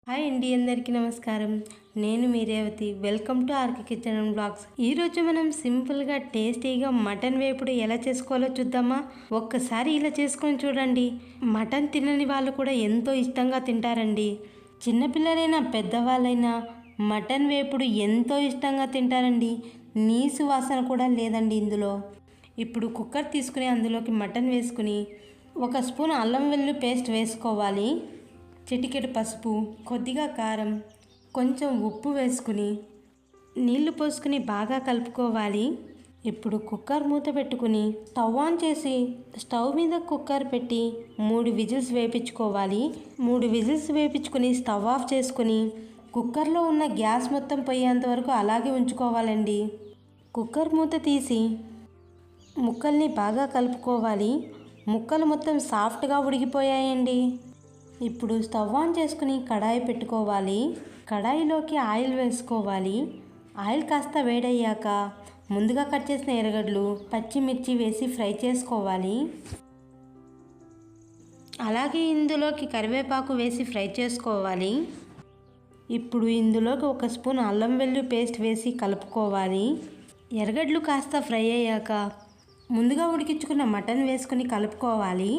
Hi అండి, అందరికీ నమస్కారం. నేను మీ Revathi. Welcome to RK Kitchen and Blogs. ఈరోజు మనం సింపుల్గా టేస్టీగా మటన్ వేపుడు ఎలా చేసుకోవాలో చూద్దామా? ఒక్కసారి ఇలా చేసుకొని చూడండి. మటన్ తినని వాళ్ళు కూడా ఎంతో ఇష్టంగా తింటారండి. చిన్నపిల్లలైనా పెద్దవాళ్ళైనా మటన్ వేపుడు ఎంతో ఇష్టంగా తింటారండి. నీసు వాసన కూడా లేదండి ఇందులో. ఇప్పుడు కుక్కర్ తీసుకుని అందులోకి మటన్ వేసుకుని 1 స్పూన్ అల్లం వెల్లుల్లి పేస్ట్ వేసుకోవాలి. చిటికెడు పసుపు, కొద్దిగా కారం, కొంచెం ఉప్పు వేసుకుని నీళ్లు పోసుకుని బాగా కలుపుకోవాలి. ఇప్పుడు కుక్కర్ మూత పెట్టుకుని స్టవ్ ఆన్ చేసి స్టవ్ మీద కుక్కర్ పెట్టి 3 విజిల్స్ వేయించుకోవాలి. 3 విజిల్స్ వేయించుకుని స్టవ్ ఆఫ్ చేసుకుని కుక్కర్లో ఉన్న గ్యాస్ మొత్తం పోయేంత వరకు అలాగే ఉంచుకోవాలండి. కుక్కర్ మూత తీసి ముక్కల్ని బాగా కలుపుకోవాలి. ముక్కలు మొత్తం సాఫ్ట్గా ఉడికిపోయాయండి. ఇప్పుడు స్టవ్ ఆన్ చేసుకుని కడాయి పెట్టుకోవాలి. కడాయిలోకి ఆయిల్ వేసుకోవాలి. ఆయిల్ కాస్త వేడయ్యాక ముందుగా కట్ చేసిన ఎర్రగడ్డలు, పచ్చిమిర్చి వేసి ఫ్రై చేసుకోవాలి. అలాగే ఇందులోకి కరివేపాకు వేసి ఫ్రై చేసుకోవాలి. ఇప్పుడు ఇందులోకి 1 స్పూన్ అల్లం వెల్లుల్లి పేస్ట్ వేసి కలుపుకోవాలి. ఎర్రగడ్డలు కాస్త ఫ్రై అయ్యాక ముందుగా ఉడికించుకున్న మటన్ వేసుకుని కలుపుకోవాలి.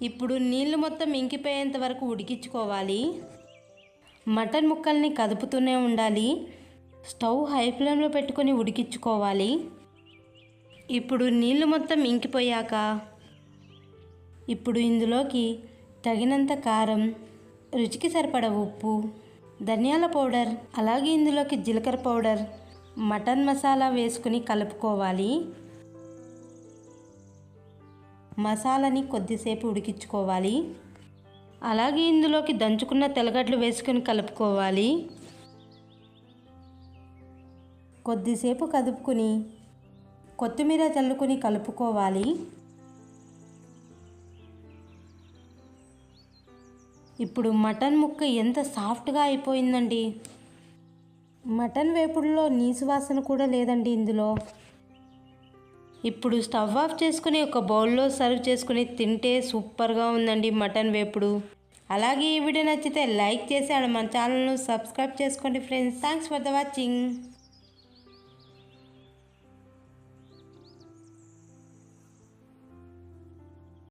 ఇప్పుడు నీళ్ళు మొత్తం ఇంకిపోయేంత వరకు ఉడికించుకోవాలి. మటన్ ముక్కల్ని కదుపుతూనే ఉండాలి. స్టవ్ హై ఫ్లేమ్లో పెట్టుకొని ఉడికించుకోవాలి. ఇప్పుడు నీళ్ళు మొత్తం ఇంకిపోయాక ఇప్పుడు ఇందులోకి తగినంత కారం, రుచికి సరిపడ ఉప్పు, ధనియాల పౌడర్, అలాగే ఇందులోకి జీలకర్ర పౌడర్, మటన్ మసాలా వేసుకుని కలుపుకోవాలి. మసాలాని కొద్దిసేపు ఉడికించుకోవాలి. అలాగే ఇందులోకి దంచుకున్న తెల్లగడ్డలు వేసుకొని కలుపుకోవాలి. కొద్దిసేపు కదుపుకుని కొత్తిమీర చల్లుకొని కలుపుకోవాలి. ఇప్పుడు మటన్ ముక్క ఎంత సాఫ్ట్గా అయిపోయిందండి. మటన్ వేపుడులో నీసు వాసన కూడా లేదండి ఇందులో. ఇప్పుడు స్టవ్ ఆఫ్ చేసుకుని ఒక బౌల్లో సర్వ్ చేసుకుని తింటే సూపర్గా ఉందండి మటన్ వేపుడు. అలాగే ఈ వీడియో నచ్చితే లైక్ చేసి మన ఛానల్ను సబ్స్క్రైబ్ చేసుకోండి friends. Thanks for the watching.